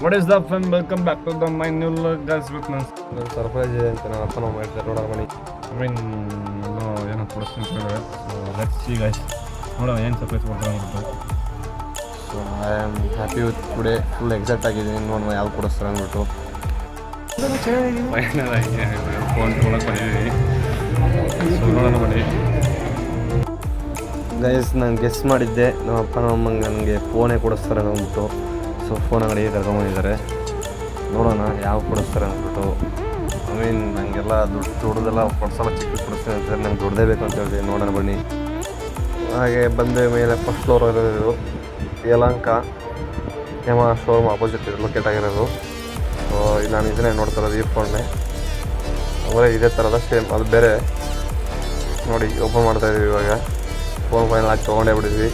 What is up and welcome back to the my new guys with me. ನನ್ನ surprise ಇದೆ ಅಂತ ನಾನು ಅಪ್ಪ ನಾವು ಮಾಡ್ತಾರೆ ನೋಡೋಣ ಬನ್ನಿ. ಏನೋ ಕೊಡಿಸ್ತೀನಿ ಕೇಳಿದ್ರೆ ಸೊ ಲೆಟ್ಸ್ ಸಿ ಗೈಸ್ ನೋಡೋಣ ಏನು ಸರ್ಪ್ರೈಸ್ ಕೊಡ್ತಾರೆ ಅಂದ್ಬಿಟ್ಟು. So I am happy with today. Full excite ಆಗಿದ್ದೀನಿ ನೋಡೋಣ ಯಾವ್ದು ಕೊಡಿಸ್ತಾರೆ ಅಂದ್ಬಿಟ್ಟು. ಫೈನಲ್ ಆಗಿ ಫೋನ್ ತೊಗೊಳಕ್ಕೆ ಬಂದಿದ್ದೀನಿ. ಸೊ ನೋಡೋಣ ಬನ್ನಿ ಗೈಸ್, ನಾನು ಗೆಸ್ ಮಾಡಿದ್ದೆ ನಮ್ಮ ಅಪ್ಪ ನಮ್ಮ ಅಮ್ಮಂಗೆ ನನಗೆ ಫೋನೇ ಕೊಡಿಸ್ತಾರೆ ಅಂದ್ಬಿಟ್ಟು. ಸೊ ಫೋನ್ ಅಂಗಡಿಗೆ ಕರ್ಕೊಂಬಂದಿದ್ದಾರೆ. ನೋಡೋಣ ಯಾವ ಕೊಡಿಸ್ತಾರೆ ಅಂದ್ಬಿಟ್ಟು. ಐ ಮೀನ್ ನನಗೆಲ್ಲ ದುಡ್ಡದೆಲ್ಲ ಕೊಡ್ಸಲ್ಲ, ಚಿಕ್ಕ ಕೊಡಿಸ್ತೀನಿ ಅಂತ ನಂಗೆ ದುಡ್ಡೇ ಬೇಕು ಅಂತ ಹೇಳಿದೆ. ನೋಡೋಣ ಬನ್ನಿ. ಹಾಗೆ ಬಂದ ಮೇಲೆ ಫಸ್ಟ್ ಫ್ಲೋರ್ ಇರೋದು ಯಲಹಂಕ ಯಮ ಶೋರೂಮ್ ಆಪೋಸಿಟ್ ಲೊಕೇಟ್ ಆಗಿರೋದು. ಸೊ ನಾನು ಇದನ್ನೇ ನೋಡ್ತಾ ಇರೋದು, ಈ ಫೋನ್ನೇ ಅಂದರೆ ಇದೇ ಥರದ ಸೇಮ್, ಅದು ಬೇರೆ. ನೋಡಿ ಓಪನ್ ಮಾಡ್ತಾಯಿದ್ದೀವಿ ಇವಾಗ. ಫೋನ್ ಫೈನಲ್ ಆಗಿ ತೊಗೊಂಡೇ ಬಿಟ್ಟಿದ್ವಿ.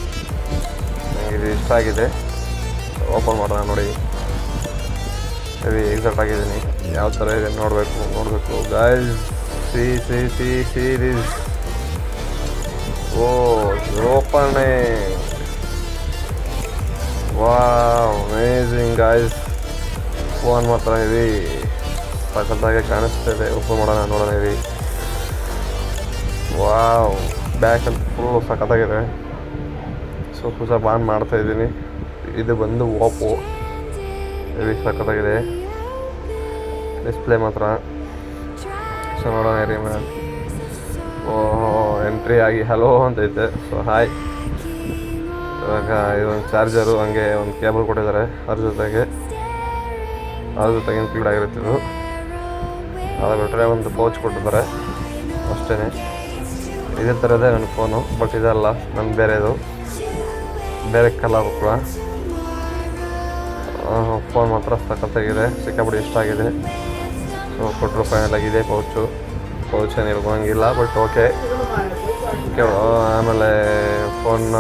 ನನಗೆ ಇದು ಇಷ್ಟ ಆಗಿದೆ, ಓಪನ್ ಮಾಡೋಣ. ನೋಡಿ ಹೆವಿ ಎಕ್ಸೈಟ್ ಆಗಿದ್ದೀನಿ, ಯಾವ ಥರ ಇದೆ ನೋಡಬೇಕು guys. Series open. Wow, amazing guys. Phone ಮಾತ್ರ ಹೆವಿ ಸಖತ್ತಾಗೆ ಕಾಣಿಸ್ತಾಯಿದೆ. ಓಪನ್ ಮಾಡೋಣ, ನೋಡೋಣ ಹೆವಿ. ವಾವ್, ಬ್ಯಾಕ್ ಅಂತ ಫುಲ್ ಸಖತ್ತಾಗಿದೆ. ಸೊ ಹೊಸ ಬಾನ್ ಮಾಡ್ತಾಯಿದ್ದೀನಿ. ಇದು ಬಂದು ಓಪೋ, ಹೆವಿ ಸಖತ್ತಾಗಿದೆ ಡಿಸ್ಪ್ಲೇ ಮಾತ್ರ. ಸೊ ನೋಡೋಣ ರೀ ಮ್ಯಾಮ್. ಓಹೋ, ಎಂಟ್ರಿ ಆಗಿ ಹಲೋ ಅಂತೈತೆ. So hi. ಇವಾಗ ಇದೊಂದು ಚಾರ್ಜರು, ಹಂಗೆ ಒಂದು ಕೇಬಲ್ ಕೊಟ್ಟಿದ್ದಾರೆ ಅದ್ರ ಜೊತೆಗೆ ಇನ್ಕ್ಲೂಡ್ ಆಗಿರುತ್ತೆ ಇದು. ಅದ್ರ ಬಿಟ್ಟರೆ ಒಂದು ಪೌಚ್ ಕೊಟ್ಟಿದ್ದಾರೆ ಅಷ್ಟೇ. ಇದೇ ಥರದೇ ನನ್ನ ಫೋನು, ಬಟ್ ಇದಲ್ಲ ನನ್ನ ಬೇರೆದು, ಬೇರೆ ಕಲರ್ ಕೂಡ. ಫೋನ್ ಮಾತ್ರ ಸಖತ್ತಾಗಿದೆ, ಸಿಕ್ಕಾಪಟ್ಟೆ ಇಷ್ಟ ಆಗಿದೆ. ಸೊ ಕೊಟ್ಟರು ಫೈನಲ್ ಆಗಿದೆ. ಪೌಚ್ ಏನು ಇರ್ಬೋಂಗಿಲ್ಲ, ಬಟ್ ಓಕೆ. ಆಮೇಲೆ ಫೋನ್ನ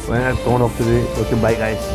ಫೈನಲ್ ತೊಗೊಂಡು ಹೋಗ್ತಿದ್ವಿ. Okay, by guys.